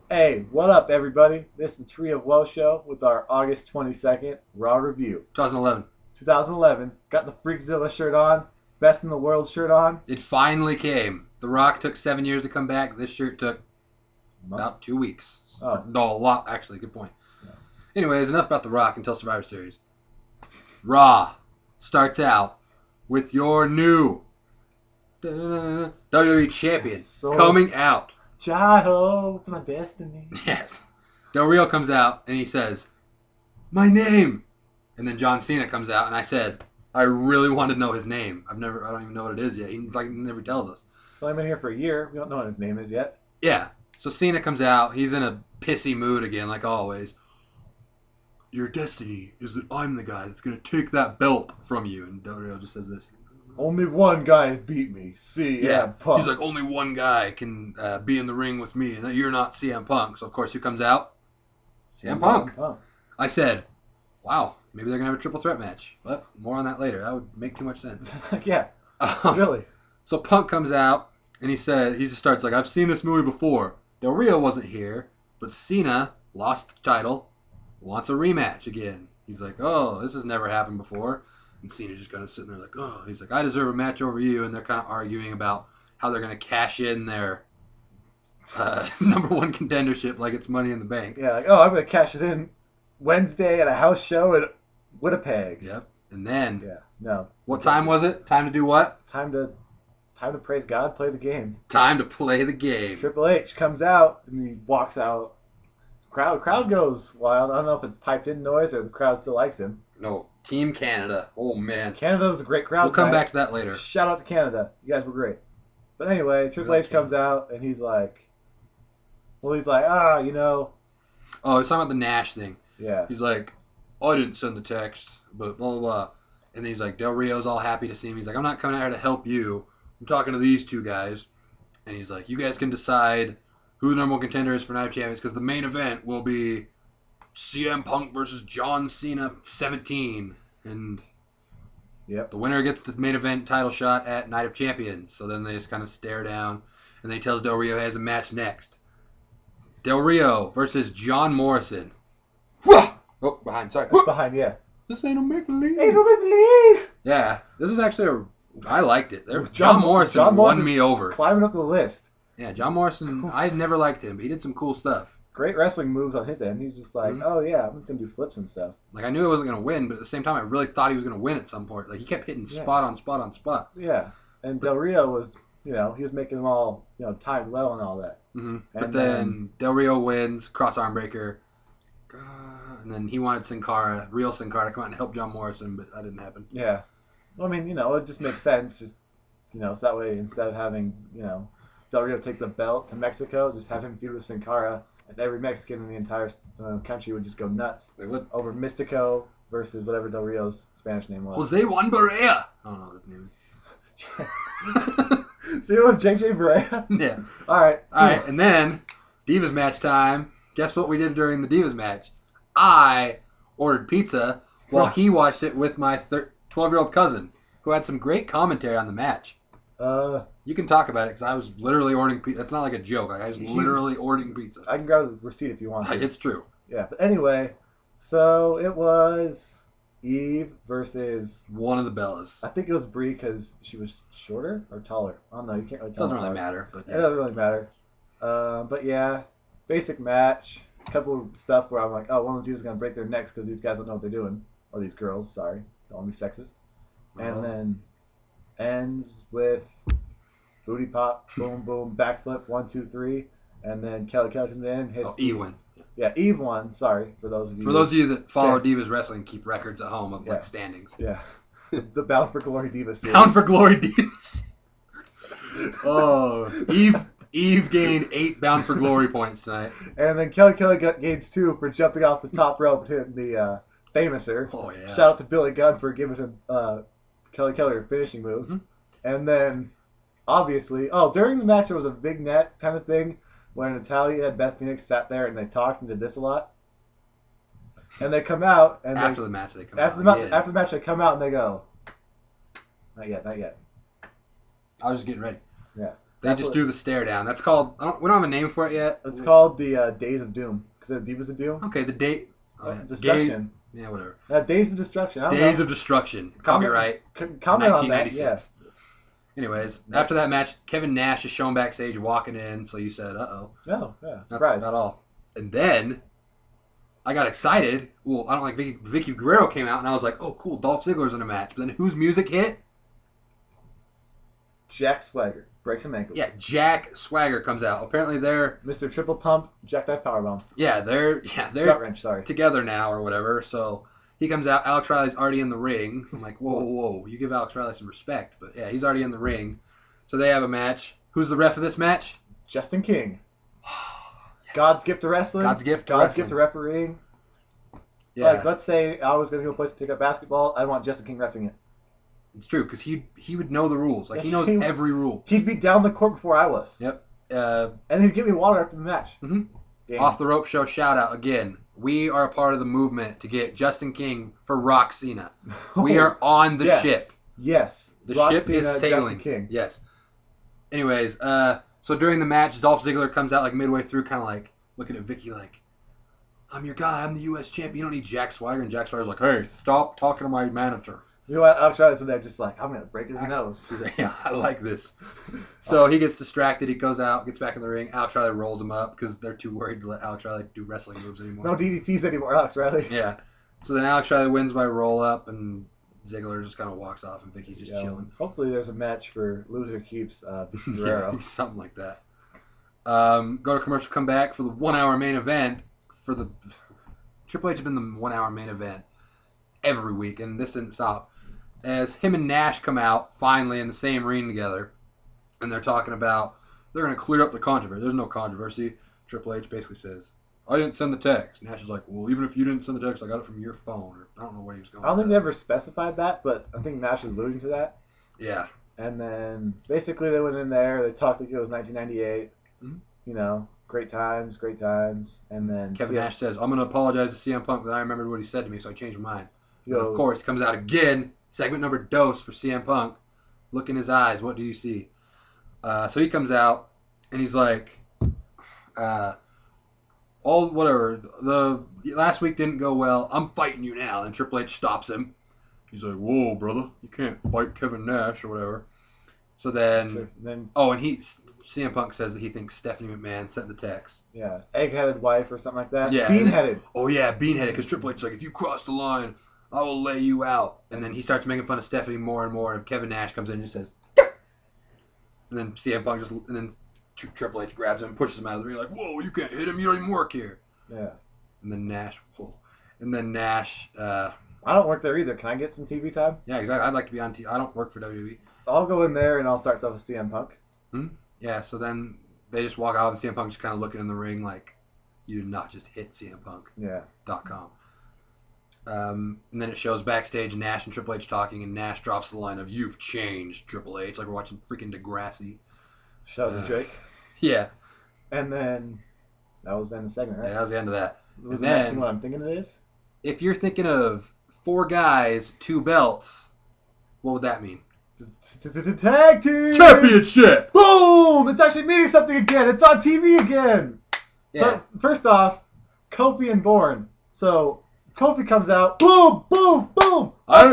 Hey, what up, everybody? This is the Tree of Woe show with our August 22nd Raw review. 2011. 2011. Got the Freakzilla shirt on, Best in the World shirt on. It finally came. The Rock took 7 years to come back. This shirt took about 2 weeks. Oh. No, a lot, actually. Good point. No. Anyways, enough about The Rock until Survivor Series. Raw starts out with your new WWE Champion coming out. Child, it's my destiny. Yes. Del Rio comes out and he says, "My name." And then John Cena comes out and I said, I really want to know his name. I don't even know what it is yet. He never tells us. He's only been here for a year. We don't know what his name is yet. Yeah. So Cena comes out. He's in a pissy mood again, like always. Your destiny is that I'm the guy that's going to take that belt from you. And Del Rio just says this. Only one guy has beat me. CM Punk. He's like, only one guy can be in the ring with me, and that you're not CM Punk. So, of course, who comes out? CM Punk. I said, wow, maybe they're going to have a triple threat match. But more on that later. That would make too much sense. Yeah, really. So Punk comes out, and he just starts like, I've seen this movie before. Del Rio wasn't here, but Cena lost the title, wants a rematch again. He's like, oh, this has never happened before. And Cena's just kind of sitting there like, oh. He's like, I deserve a match over you. And they're kind of arguing about how they're going to cash in their number one contendership like it's Money in the Bank. Yeah, like, oh, I'm going to cash it in Wednesday at a house show in Winnipeg. Yep. And then, yeah, no. What time was it? Time to do what? Time to praise God, play the game. Time to play the game. Triple H comes out and he walks out. Crowd goes wild. I don't know if it's piped in noise or the crowd still likes him. No, Team Canada. Oh man, Canada was a great crowd. We'll come back to that later. Shout out to Canada. You guys were great. But anyway, Triple H comes out and he's like, Oh, he's talking about the Nash thing. Yeah. He's like, I didn't send the text, but blah blah blah. And then he's like, Del Rio's all happy to see him. He's like, I'm not coming out here to help you. I'm talking to these two guys. And he's like, you guys can decide who the number one contender is for Night of Champions, because the main event will be CM Punk versus John Cena 17. And yep, the winner gets the main event title shot at Night of Champions. So then they just kind of stare down. And then he tells Del Rio he has a match next. Del Rio versus John Morrison. Oh, behind, sorry. That's behind, yeah. This ain't no make-believe. Ain't no make-believe. Yeah, this is actually I liked it. John Morrison won me over. Climbing up the list. Yeah, John Morrison, I never liked him, but he did some cool stuff. Great wrestling moves on his end. He's just like, oh yeah, I'm just going to do flips and stuff. Like, I knew he wasn't going to win, but at the same time, I really thought he was going to win at some point. Like, he kept hitting spot on spot on spot. Yeah, and Del Rio was, he was making them all, timed well and all that. Mm-hmm. But then Del Rio wins, cross arm breaker. And then he wanted real Sin Cara, to come out and help John Morrison, but that didn't happen. Yeah. Well, I mean, it just makes sense. Just, so that way, instead of having, Del Rio take the belt to Mexico, just have him feud with Sin Cara, and every Mexican in the entire country would just go nuts. They would. Over Mystico versus whatever Del Rio's Spanish name was. Jose Juan Barea. I don't know what his name is. See, it was JJ Barea? Yeah. All right. And then, Divas match time. Guess what we did during the Divas match? I ordered pizza while he watched it with my 12-year-old cousin, who had some great commentary on the match. You can talk about it, because I was literally ordering pizza. That's not like a joke. I was literally ordering pizza. I can grab the receipt if you want to. It's true. Yeah, but anyway, so it was Eve versus... one of the Bellas. I think it was Brie because she was shorter or taller. I don't know. You can't really tell. Doesn't really matter. But yeah. It doesn't really matter. But yeah, basic match. A couple of stuff where I'm like, oh, one of these is going to break their necks because these guys don't know what they're doing. Or these girls, sorry. Don't want to be sexist. And then ends with booty pop, boom, boom, backflip, 1, 2, 3. And then Kelly comes in and hits... Eve won. Yeah, Eve won. Sorry, for those of you... For those of you that follow Divas Wrestling, keep records at home of standings. Yeah. The Bound for Glory Divas series. Bound for Glory Divas. Oh, Eve gained 8 Bound for Glory points tonight. And then Kelly gains 2 for jumping off the top rope and hitting the Famouser. Oh, yeah. Shout out to Billy Gunn for giving him Kelly her finishing move. Mm-hmm. And then, obviously, during the match there was a big net kind of thing where Natalya and Beth Phoenix sat there and they talked and did this a lot. And they come out and after the match they come out. After the match they come out and they go, not yet. I was just getting ready. Yeah. They just do the stare down. That's called. We don't have a name for it yet. It's called the Days of Doom because they're Divas of Doom. Okay, the date. Destruction. Yeah, whatever. Days of Destruction. Days of Destruction. Copyright. Comment on that. Yeah. Anyways, after that match, Kevin Nash is shown backstage walking in. So you said, "Uh-oh." No, yeah, That's surprise. not all. And then I got excited. Well, I don't like Vickie Guerrero came out, and I was like, "Oh, cool, Dolph Ziggler's in a match." But then whose music hit? Jack Swagger breaks some ankles. Yeah, Jack Swagger comes out. Apparently they're Mr. Triple Pump, Jackknife Powerbomb. they're Gut wrench, sorry. together now or whatever. So he comes out. Alex Riley's already in the ring. I'm like, whoa. You give Alex Riley some respect. But yeah, he's already in the ring. So they have a match. Who's the ref of this match? Justin King. God's gift to wrestling. God's gift to refereeing. Yeah, Like, let's say I was going to go a place to pick up basketball. I want Justin King reffing it. it's true because he would know the rules. Like he knows every rule. He'd be down the court before I was. Yep. And he'd give me water after the match. Mm-hmm. Off the Rope Show shout out again. We are a part of the movement to get Justin King for Rock Cena. We are on the ship. Yes. The Rock ship Cena, is sailing. Justin King. Yes. Anyways, so during the match, Dolph Ziggler comes out like midway through, kind of like looking at Vickie like, "I'm your guy. I'm the U.S. champion. You don't need Jack Swagger." And Jack Swagger's like, "Hey, stop talking to my manager." You know what? Alex Riley's in there just like, I'm going to break his nose. He's like, "Yeah, I like this." So he gets distracted. He goes out, gets back in the ring. Alex Riley rolls him up because they're too worried to let Alex Riley do wrestling moves anymore. No DDTs anymore, Alex Riley. Yeah. So then Alex Riley wins by roll up, and Ziggler just kind of walks off, and Vickie's just chilling. Hopefully there's a match for loser keeps Vickie Guerrero. Yeah, something like that. Go to commercial, come back for the 1 hour main event. For the Triple H has been the 1 hour main event every week, and this didn't stop. As him and Nash come out finally in the same ring together, and they're talking about they're going to clear up the controversy. There's no controversy. Triple H basically says, "I didn't send the text." Nash is like, "Well, even if you didn't send the text, I got it from your phone." Or I don't know what he was going. I don't think they ever specified that, but I think Nash was alluding to that. Yeah. And then basically they went in there. They talked like it was 1998. Mm-hmm. You know, great times. And then Kevin Nash says, "I'm going to apologize to CM Punk, but I remembered what he said to me, so I changed my mind." And of course, comes out again. Segment number dose for CM Punk. Look in his eyes. What do you see? So he comes out and he's like, whatever. The last week didn't go well. I'm fighting you now. And Triple H stops him. He's like, "Whoa, brother, you can't fight Kevin Nash or whatever." So then CM Punk says that he thinks Stephanie McMahon sent the text. Yeah, egg-headed wife or something like that. Yeah, bean-headed. Bean-headed. Because Triple H is like, "If you cross the line, I will lay you out." And then he starts making fun of Stephanie more and more. And Kevin Nash comes in and just says, "Gah!" And then CM Punk Triple H grabs him and pushes him out of the ring like, "Whoa, you can't hit him. You don't even work here." Yeah. And then Nash. I don't work there either. Can I get some TV time? Yeah, exactly. I'd like to be on TV. I don't work for WWE. I'll go in there and I'll start stuff with CM Punk. Yeah. So then they just walk out and CM Punk just kind of looking in the ring like, "You did not just hit CM Punk." Yeah. .com. And then it shows backstage Nash and Triple H talking, and Nash drops the line of "You've changed, Triple H," like we're watching freaking Degrassi. Shout out to Drake. Yeah. And then that was the end of the segment, right? Yeah, that was the end of that. Was the next thing what I'm thinking it is? If you're thinking of 4 guys, 2 belts, what would that mean? Tag team championship. Boom! It's actually meaning something again. It's on TV again. Yeah. So first off, Kofi and Bourne. So Kofi comes out. Boom! Boom! Boom! I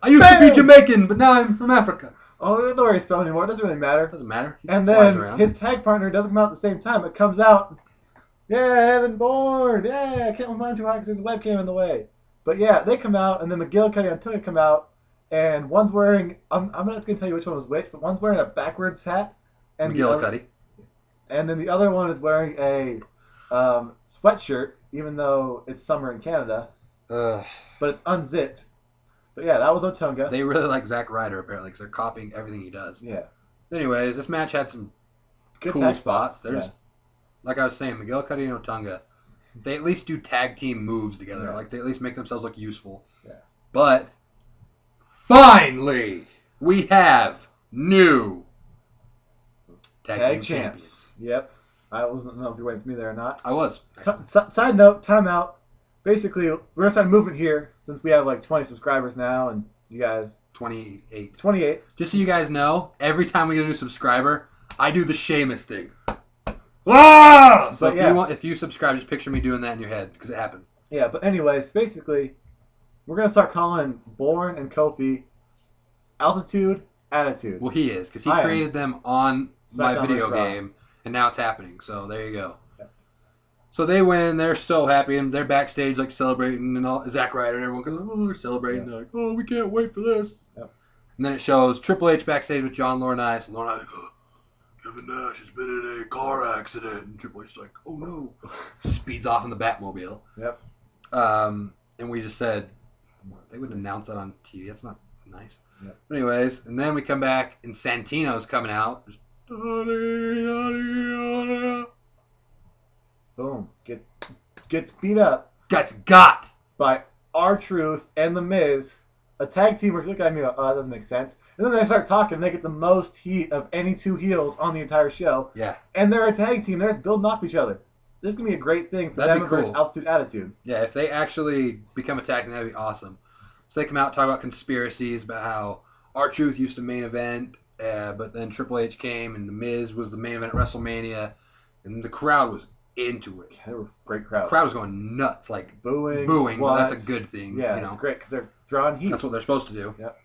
used to be Jamaican, but now I'm from Africa. Oh, I don't know where he's from anymore. It doesn't really matter. Doesn't matter. And then his tag partner doesn't come out at the same time. It comes out. Yeah, Evan Bourne. Yeah, I can't move mine too high because there's a webcam in the way. But yeah, they come out, and then McGillicuddy and Tucker come out, and one's wearing. I'm not going to tell you which one was which, but one's wearing a backwards hat. And McGillicuddy. And then the other one is wearing a sweatshirt, even though it's summer in Canada. But it's unzipped. But yeah, that was Otunga. They really like Zack Ryder, apparently, because they're copying everything he does. Yeah. Anyways, this match had some good cool spots. There's, like I was saying, McGillicuddy and Otunga, they at least do tag team moves together. Yeah. Like, they at least make themselves look useful. Yeah. But, finally, we have new tag team champions. Yep. I wasn't know if you're waiting for me there or not. I was. Side note, timeout. Basically, we're going to start moving here since we have like 20 subscribers now, and you guys... 28. 28. Just so you guys know, every time we get a new subscriber, I do the Sheamus thing. Ah! So But if you subscribe, just picture me doing that in your head because it happens. Yeah, but anyways, basically, we're gonna start calling Bourne and Kofi Altitude Attitude. Well, he is because he I am. created them on my SmackDown video versus Raw. game, and now it's happening. So there you go. Yeah. So they win. They're so happy, and they're backstage like celebrating, and all Zack Ryder and everyone goes, "Oh, they're celebrating." Yeah. They're like, "Oh, we can't wait for this." Yep. And then it shows Triple H backstage with John Laurinaitis, and Laurinaitis goes, "Kevin Nash has been in a car accident," and Triple H's like, "Oh no!" Speeds off in the Batmobile. Yep. And we just said they would announce that on TV. That's not nice. Yep. But anyways, and then we come back, and Santino's coming out. Just, Boom. Gets beat up got. by R-Truth and The Miz. A tag teamers look at me like, oh, that doesn't make sense. And then they start talking. They get the most heat of any two heels on the entire show. Yeah. And they're a tag team. They're just building off each other. This is going to be a great thing for That'd them be cool. versus Altitude Attitude. Yeah, if they actually become a tag team, that'd be awesome. So they come out, talk about conspiracies, about how R-Truth used to main event, but then Triple H came, and The Miz was the main event at WrestleMania, and the crowd was into it. They were a great crowd. The crowd was going nuts, like booing. but that's a good thing. Yeah, you know? it's great because they're drawing heat. That's what they're supposed to do. Yep.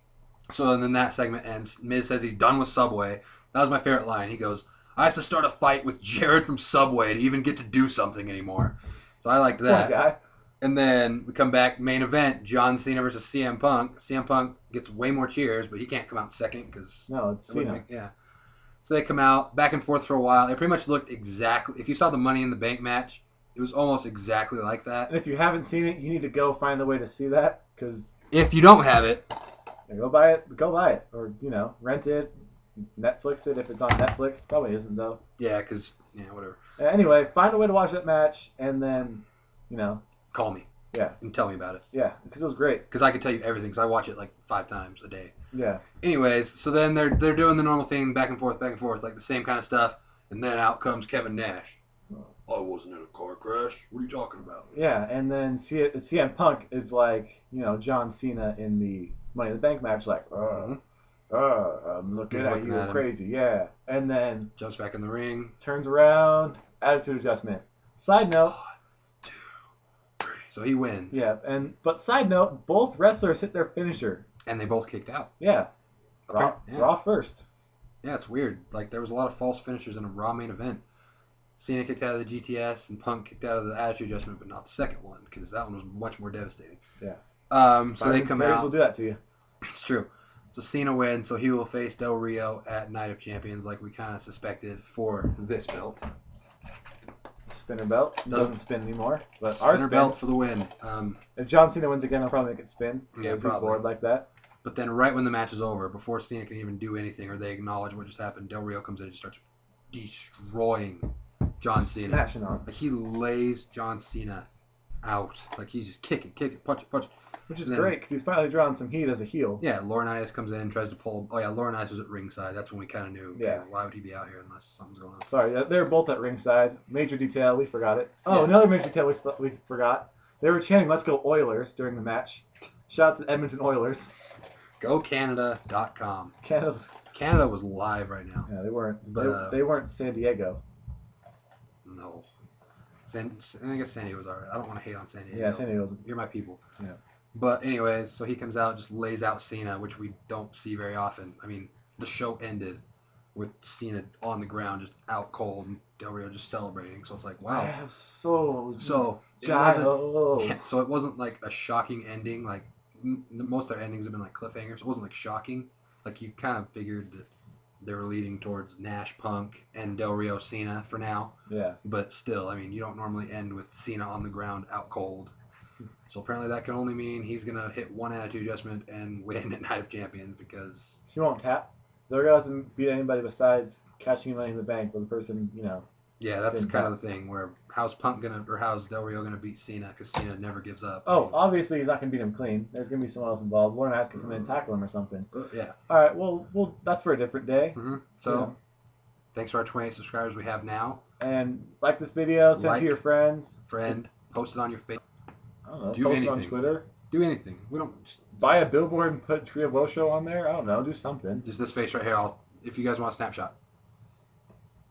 So then that segment ends. Miz says he's done with Subway. That was my favorite line. He goes, "I have to start a fight with Jared from Subway to even get to do something anymore." So I liked that. Poor guy. And then we come back, main event, John Cena versus CM Punk. CM Punk gets way more cheers, but he can't come out second because... No, it's Cena. Yeah. So they come out, back and forth for a while. It pretty much looked exactly... If you saw the Money in the Bank match, it was almost exactly like that. And if you haven't seen it, you need to go find a way to see that because... If you don't have it... Go buy it. Go buy it. Or, rent it. Netflix it if it's on Netflix. Probably isn't, though. Yeah, because... Yeah, whatever. Anyway, find a way to watch that match and then, Call me. Yeah. And tell me about it. Yeah, because it was great. Because I can tell you everything, because I watch it like 5 times a day. Yeah. Anyways, so then they're doing the normal thing, back and forth, like the same kind of stuff. And then out comes Kevin Nash. I wasn't in a car crash. What are you talking about? Yeah, and then CM Punk is like, John Cena in the Money in the Bank match, like, I'm looking He's at looking you at him. Crazy, yeah. And then Jumps back in the ring. turns around, attitude adjustment. Side note. 1, 2, 3. So he wins. Yeah, but side note, both wrestlers hit their finisher. And they both kicked out. Yeah. Raw first. Yeah, it's weird. Like, there was a lot of false finishers in a Raw main event. Cena kicked out of the GTS and Punk kicked out of the attitude adjustment, but not the second one, because that one was much more devastating. Yeah. So they come out. will do that to you. It's true. So Cena wins, so he will face Del Rio at Night of Champions, like we kind of suspected for this belt. Spinner belt. Doesn't spin anymore, but our Spinner belt for the win. If John Cena wins again, he'll probably make it spin. Yeah, He's probably. bored like that. But then right when the match is over, before Cena can even do anything or they acknowledge what just happened, Del Rio comes in and just starts destroying John Cena. Smashing on. Like, he lays John Cena out. Like, he's just kicking, punch. Which is great, because he's finally drawing some heat as a heel. Yeah, Laurinaitis comes in, tries to pull... Oh, yeah, Laurinaitis was at ringside. That's when we kind of knew, okay, Yeah. why would he be out here unless something's going on? Sorry, they're both at ringside. Major detail, we forgot it. Oh, Yeah. Another major detail we forgot. They were chanting, "Let's go Oilers" during the match. Shout out to the Edmonton Oilers. GoCanada.com. Canada was live right now. Yeah, they weren't. But, they weren't San Diego. No. I guess San Diego's alright. I don't want to hate on San Diego. Yeah, San Diego's. You're my people. Yeah. But anyways, so he comes out, just lays out Cena, which we don't see very often. I mean, the show ended with Cena on the ground, just out cold, and Del Rio just celebrating. So it's like, wow. I have so it wasn't like a shocking ending. Like most of their endings have been like cliffhangers. It wasn't like shocking. Like you kind of figured that they were leading towards Nash, Punk, and Del Rio, Cena for now. Yeah. But still, I mean, you don't normally end with Cena on the ground, out cold. So apparently that can only mean he's going to hit one attitude adjustment and win at Night of Champions because... He won't tap. Del Rio hasn't beat anybody besides catching Money in the Bank, but the person, Yeah, that's kind of the thing where how's Del Rio going to beat Cena because Cena never gives up. Oh, obviously he's not going to beat him clean. There's going to be someone else involved. Lauren has to come in and tackle him or something. Yeah. All right, well, that's for a different day. Mm-hmm. So, thanks to our 28 subscribers we have now. And like this video, send it to your friends. Post it on your Facebook. I don't know. Do Post anything. it on Twitter. Do anything. We don't... Just buy a billboard and put Trio Woe Show on there. I don't know. Do something. Just this face right here. If you guys want a snapshot.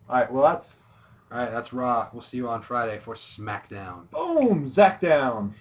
All right, well, that's... All right, that's Raw. We'll see you on Friday for SmackDown. Boom! Zach down.